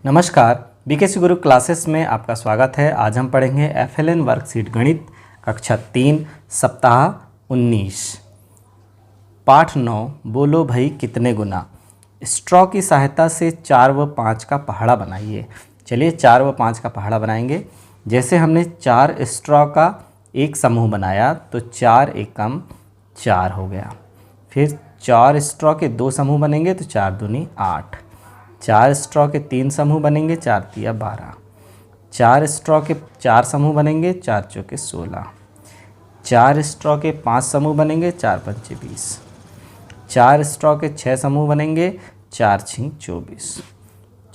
नमस्कार, बीकेसी गुरु क्लासेस में आपका स्वागत है। आज हम पढ़ेंगे एफएलएन वर्कशीट गणित कक्षा 3 सप्ताह 19 पाठ 9 बोलो भाई कितने गुना। स्ट्रॉ की सहायता से 4 व 5 का पहाड़ा बनाइए। चलिए 4 व 5 का पहाड़ा बनाएंगे। जैसे हमने 4 स्ट्रॉ का एक समूह बनाया तो 4 एकम 4 हो गया। फिर 4 स्ट्रॉ के 2 समूह बनेंगे तो 4 दूनी 8। 4 स्ट्रॉ के 3 समूह बनेंगे 4 तिया 12। 4 स्ट्रॉ के 4 समूह बनेंगे 4 चौके 16। 4 स्ट्रॉ के 5 समूह बनेंगे 4 पंचे 20। 4 स्ट्रॉ के 6 समूह बनेंगे 4 छिंग 24।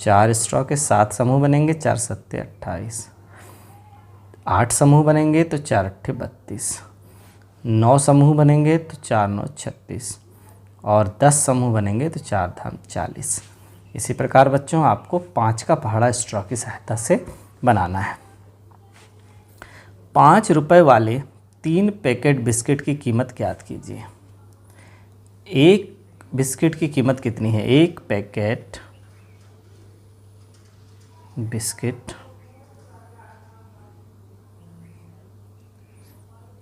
4 स्ट्रॉ के 7 समूह बनेंगे 4 सत्ते 28। 8 समूह बनेंगे तो 4 अट्ठे 32। 9 समूह बनेंगे तो 4 9 36 और 10 समूह बनेंगे तो 4 धाम 40। इसी प्रकार बच्चों आपको 5 का पहाड़ा स्ट्रॉ की सहायता से बनाना है। 5 रुपए वाले 3 पैकेट बिस्किट की कीमत ज्ञात कीजिए। एक बिस्किट की कीमत कितनी है? एक पैकेट बिस्किट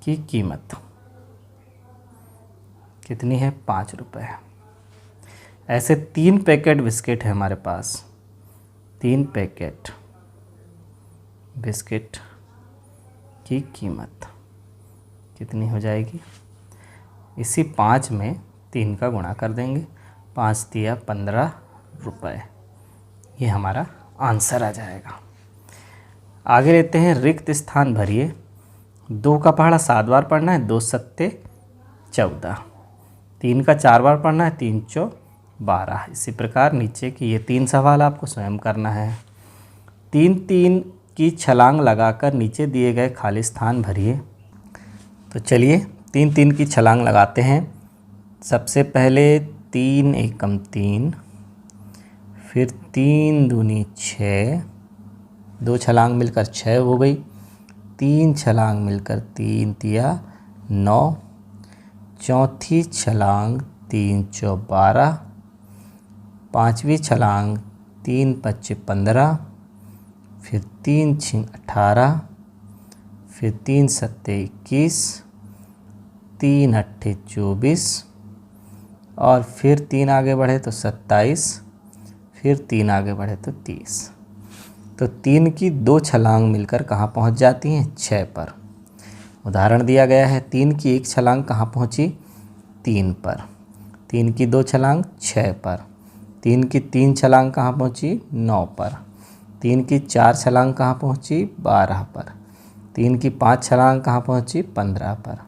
की कीमत कितनी है? 5 रुपए। ऐसे 3 पैकेट बिस्किट है हमारे पास। 3 पैकेट बिस्किट की कीमत कितनी हो जाएगी? इसी 5 में 3 का गुणा कर देंगे। 5 तिया 15 रुपये। ये हमारा आंसर आ जाएगा। आगे लेते हैं रिक्त स्थान भरिए। 2 का पहाड़ा 7 बार पढ़ना है। 2 सत्ते 14। 3 का 4 बार पढ़ना है। 3 चौ 12। इसी प्रकार नीचे की ये 3 सवाल आपको स्वयं करना है। 3 3 की छलांग लगाकर नीचे दिए गए खाली स्थान भरिए। तो चलिए 3 3 की छलांग लगाते हैं। सबसे पहले 3 एकम 3, फिर 3 दूनी 6, 2 छलांग मिलकर 6 हो गई। 3 छलांग मिलकर 3 तिया 9। चौथी छलांग 3 चौ 12। 5वीं छलांग 3 पच्चे 15, फिर 3 छिंग 18, फिर 3 सत्ते 21, 3 अट्ठे 24 और फिर 3 आगे बढ़े तो 27, फिर 3 आगे बढ़े तो 30। तो 3 की 2 छलांग मिलकर कहाँ पहुँच जाती हैं? 6 पर। उदाहरण दिया गया है 3 की 1 छलांग कहाँ पहुँची? 3 पर। 3 की 2 छलांग 6 पर। 3 की 3 छलांग कहाँ पहुँची? 9 पर। 3 की 4 छलांग कहाँ पहुँची? 12 पर। 3 की 5 छलांग कहाँ पहुँची? 15 पर।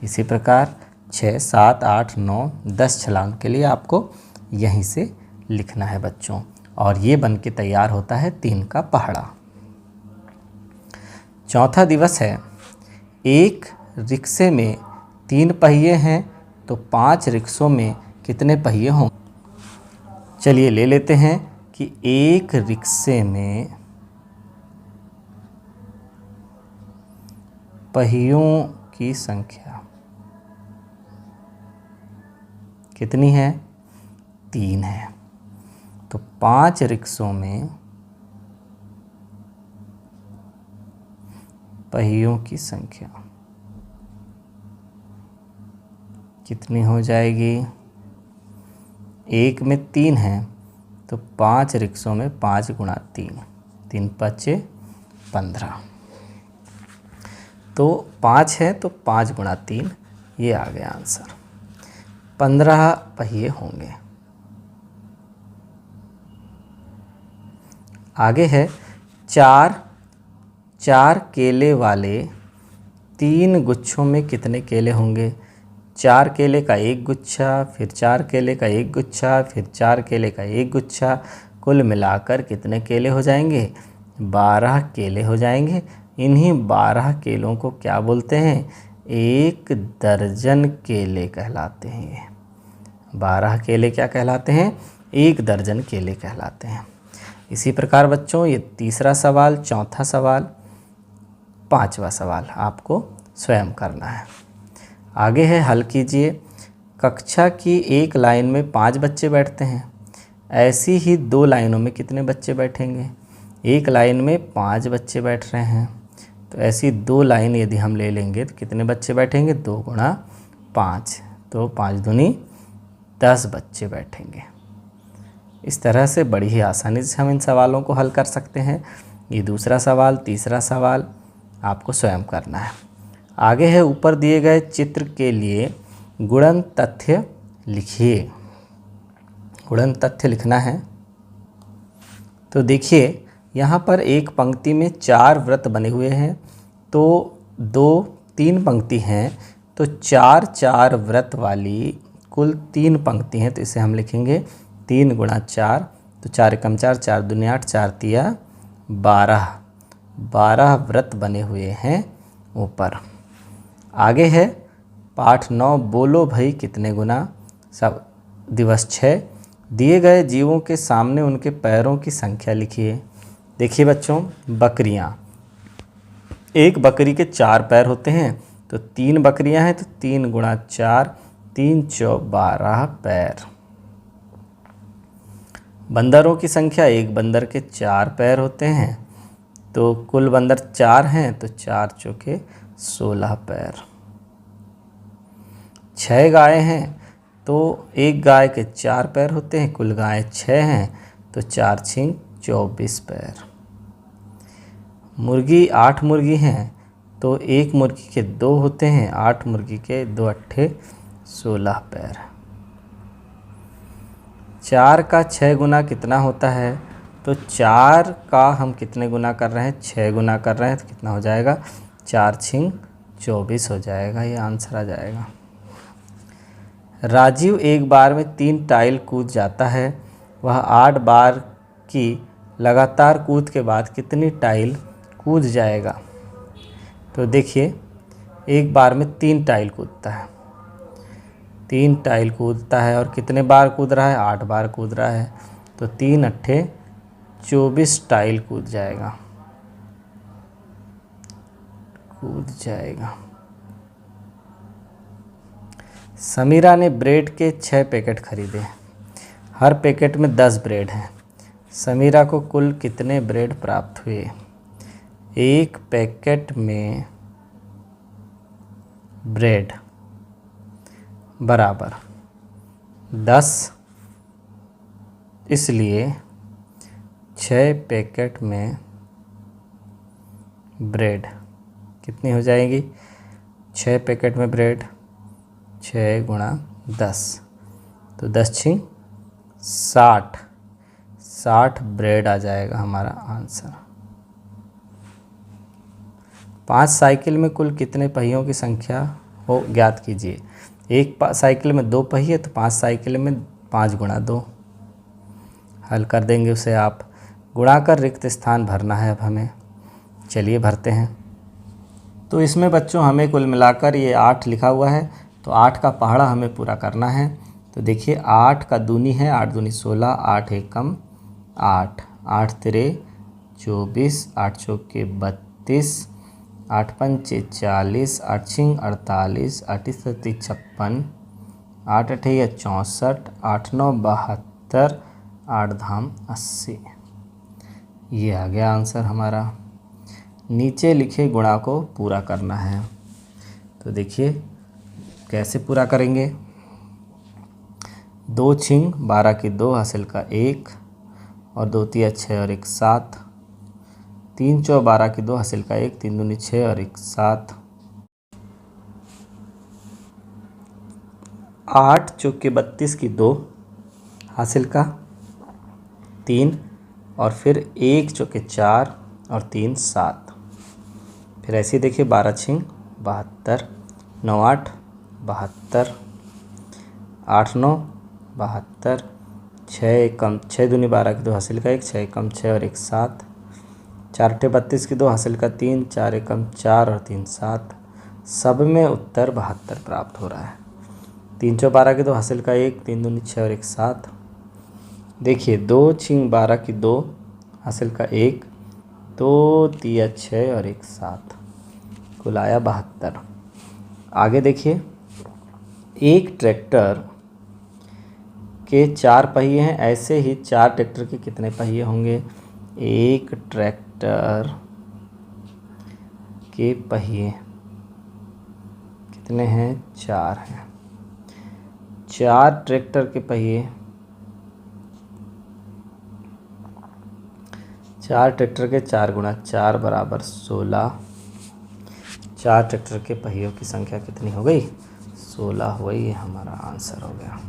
इसी प्रकार 6 7 8 9 10 छलांग के लिए आपको यहीं से लिखना है बच्चों। और ये बन के तैयार होता है 3 का पहाड़ा। चौथा दिवस है। एक रिक्शे में 3 पहिए हैं तो 5 रिक्शों में कितने पहिए होंगे? चलिए ले लेते हैं कि एक रिक्शे में पहियों की संख्या कितनी है? 3 है। तो 5 रिक्शों में पहियों की संख्या कितनी हो जाएगी? एक में 3 है तो 5 रिक्शों में 5 गुणा 3, 3 पच्चे 15। तो 5 है तो 5 गुणा 3, ये आ गया आंसर। 15 पहिए होंगे। आगे है 4 केले वाले 3 गुच्छों में कितने केले होंगे? 4 केले का 1 गुच्छा, फिर 4 केले का 1 गुच्छा, फिर 4 केले का 1 गुच्छा, कुल मिलाकर कितने केले हो जाएंगे? 12 केले हो जाएंगे। इन्हीं 12 केलों को क्या बोलते हैं? 1 दर्जन केले कहलाते हैं। 12 केले क्या कहलाते हैं? 1 दर्जन केले कहलाते हैं। इसी प्रकार बच्चों ये तीसरा सवाल, चौथा सवाल, 5वां सवाल आपको स्वयं करना है। आगे है हल कीजिए। कक्षा की एक लाइन में 5 बच्चे बैठते हैं। ऐसी ही 2 लाइनों में कितने बच्चे बैठेंगे? एक लाइन में 5 बच्चे बैठ रहे हैं, तो ऐसी 2 लाइन यदि हम ले लेंगे तो कितने बच्चे बैठेंगे? 2 गुणा 5, तो 5 दूनी 10 बच्चे बैठेंगे। इस तरह से बड़ी ही आसानी से हम इन सवालों को हल कर सकते हैं। ये दूसरा सवाल, तीसरा सवाल आपको स्वयं करना है। आगे है, ऊपर दिए गए चित्र के लिए गुणन तथ्य लिखिए। गुणन तथ्य लिखना है। तो देखिए यहाँ पर एक पंक्ति में 4 वृत्त बने हुए हैं, तो 3 पंक्ति हैं, तो 4 वृत्त वाली कुल 3 पंक्ति हैं, तो इसे हम लिखेंगे 3 गुणा 4, तो 4 एकम 4, 4 दूनी 8, 4 तिया 12 वृत्त बने हुए हैं ऊपर। आगे है पाठ 9, बोलो भाई कितने गुना। सब दिवस 6, दिए गए जीवों के सामने उनके पैरों की संख्या लिखिए। देखिए बच्चों, बकरियां, एक बकरी के 4 पैर होते हैं, तो 3 बकरियां हैं, तो 3 गुणा 4, 3 चौ 12 पैर। बंदरों की संख्या, एक बंदर के 4 पैर होते हैं, तो कुल बंदर 4 हैं, तो 4 चौके 16 पैर। 6 गायें हैं, तो एक गाय के 4 पैर होते हैं, कुल गायें 6 हैं, तो 4 छिंग 24 पैर। मुर्गी 8 मुर्गी हैं, तो एक मुर्गी के 2 होते हैं, 8 मुर्गी के 2 अट्ठे 16 पैर। 4 का 6 गुना कितना होता है? तो 4 का हम कितने गुना कर रहे हैं? 6 गुना कर रहे हैं, तो कितना हो जाएगा? 4 छिंग 24 हो जाएगा, ये आंसर आ जाएगा। राजीव एक बार में 3 टाइल कूद जाता है, वह 8 बार की लगातार कूद के बाद कितनी टाइल कूद जाएगा? तो देखिए, एक बार में 3 टाइल कूदता है, 3 टाइल कूदता है, और कितने बार कूद रहा है? 8 बार कूद रहा है, तो 3 अट्ठे 24 टाइल कूद जाएगा। समीरा ने ब्रेड के 6 पैकेट खरीदे, हर पैकेट में 10 ब्रेड हैं। समीरा को कुल कितने ब्रेड प्राप्त हुए? एक पैकेट में ब्रेड बराबर 10, इसलिए 6 पैकेट में ब्रेड कितनी हो जाएगी? 6 पैकेट में ब्रेड 6 गुणा 10, तो 10 छिंग 60 ब्रेड आ जाएगा हमारा आंसर। 5 साइकिल में कुल कितने पहियों की संख्या हो ज्ञात कीजिए। एक साइकिल में 2 पहिए, तो 5 साइकिल में 5 गुणा 2। हल कर देंगे उसे आप। गुणा कर रिक्त स्थान भरना है अब हमें। चलिए भरते हैं। तो इसमें बच्चों हमें कुल मिलाकर ये 8 लिखा हुआ है, तो 8 का पहाड़ा हमें पूरा करना है। तो देखिए 8 का दूनी है, 8 दूनी 16, 8 एकम 8, 8 तिरे 24, 8 चौके 32, 8 पंचे 40, 8 छिंग 48, 8 सत्ती 56, 8 अठैया 64, 8 9 72, 8 धाम 80। ये आ गया आंसर हमारा। नीचे लिखे गुणा को पूरा करना है। तो देखिए कैसे पूरा करेंगे। 2 छिंग 12 की 2 हासिल का 1, और 2 तिया 6 और 1 7, 3 चौ 12 की 2 हासिल का 1, 3 दूनी 6 और 1 7, 8 चौके 32 की 2 हासिल का 3, और फिर 1 चौके 4 और 3 7। फिर ऐसे ही देखिए 12 छिंग 72, 9 8 72, 8 9 72, 6 एकम 6 दूनी 12 की 2 हासिल का 1, 6 एकम 6 और 1 7, 4 अट्ठे 32 की 2 हासिल का 3, 4 एकम 4 और 3 7। सब में उत्तर 72 प्राप्त हो रहा है। 3 चौ 12 की 2 हासिल का 1, 3 दूनी 6 और 1 7। देखिए 2 छिंग 12 की 2 हासिल का 1, 2 तिया 6 और 1 7, कुल आया 72। आगे देखिए, एक ट्रैक्टर के 4 पहिए हैं, ऐसे ही 4 ट्रैक्टर के कितने पहिए होंगे? एक ट्रैक्टर के पहिए कितने हैं? 4 हैं। 4 ट्रैक्टर के पहिए, 4 ट्रैक्टर के 4 गुणा 4 बराबर 16। 4 ट्रैक्टर के पहियों की संख्या कितनी हो गई? 16 हो गई। ये हमारा आंसर हो गया।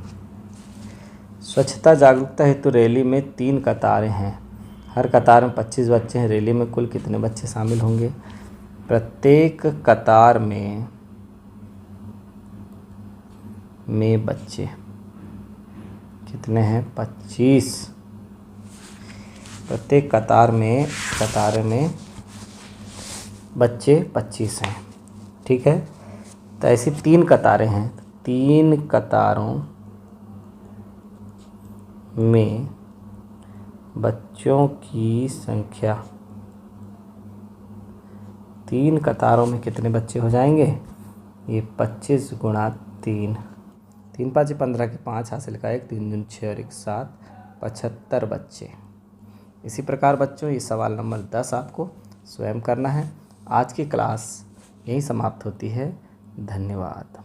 स्वच्छता जागरूकता हेतु रैली में 3 कतारें हैं, हर कतार में 25 बच्चे हैं। रैली में कुल कितने बच्चे शामिल होंगे? प्रत्येक कतार में बच्चे कितने हैं? 25। प्रत्येक कतार में बच्चे 25 हैं। ठीक है, तो ऐसी 3 कतारें हैं। 3 कतारों में बच्चों की संख्या, 3 कतारों में कितने बच्चे हो जाएंगे? ये 25 गुणा 3, 3 5 15 के 5 हासिल का 1, 3 दूनी 6 और 1 7, 75 बच्चे। इसी प्रकार बच्चों ये सवाल नंबर 10 आपको स्वयं करना है। आज की क्लास यहीं समाप्त होती है। धन्यवाद।